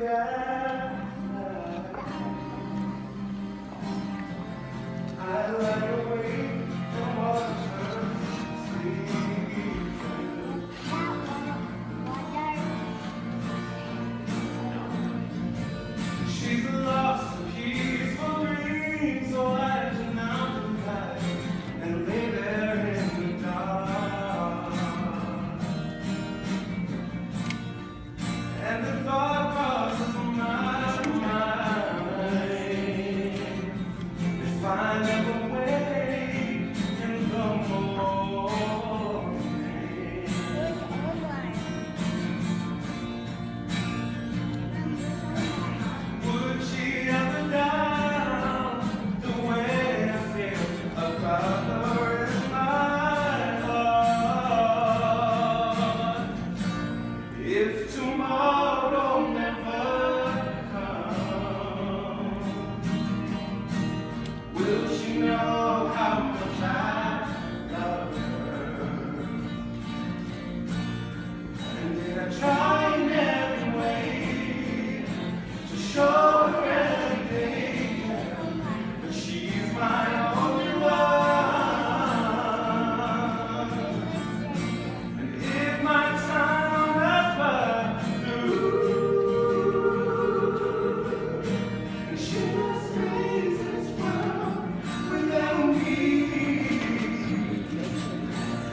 She's a lost and peaceful dream, so I turn out the light and lay there in the dark. And the thought crosses my mind, if I never wake in the morning, would she ever doubt the way I feel about her in my heart? If tomorrow never comes, will she know how much I love her? And did I try in every way to show her every day that she's my only one? And if my time ever through, and she must face this world without me,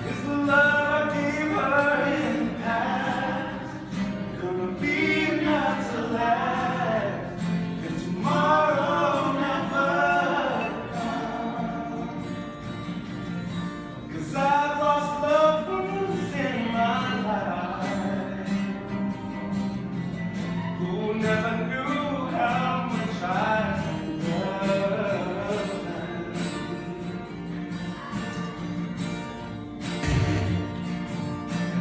is the love I gave her in the past gonna be enough to last if tomorrow never comes? 'Cause I've lost loved ones in my life who never knew how much I loved them.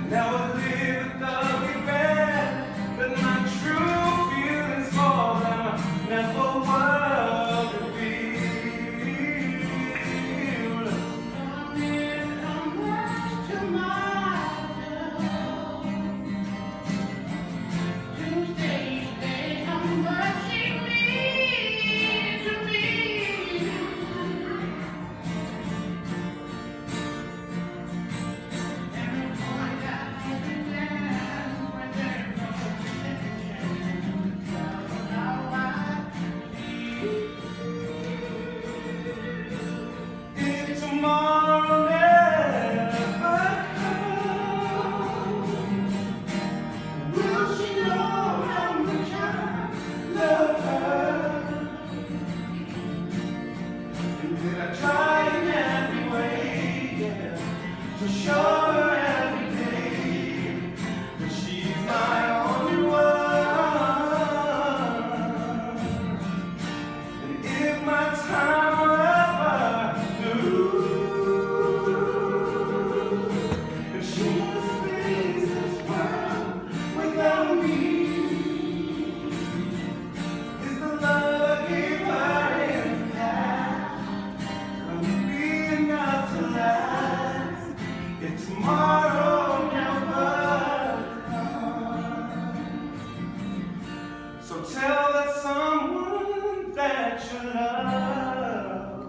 Now I live with the regret that my true feelings for them never were revealed. Come back to myself. You say how much she means to me. Every point I understand when there's no connection, now I see. If tomorrow never comes, will she know how much I love her? And did I try in every way, yeah, to show her every day that she's my only one? And if my time were ever through, and she must face this world without me, is the love I gave her in the past gonna be enough to last if tomorrow never comes? So tell that someone that you love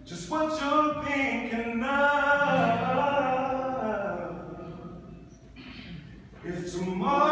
just what you're thinking of. If tomorrow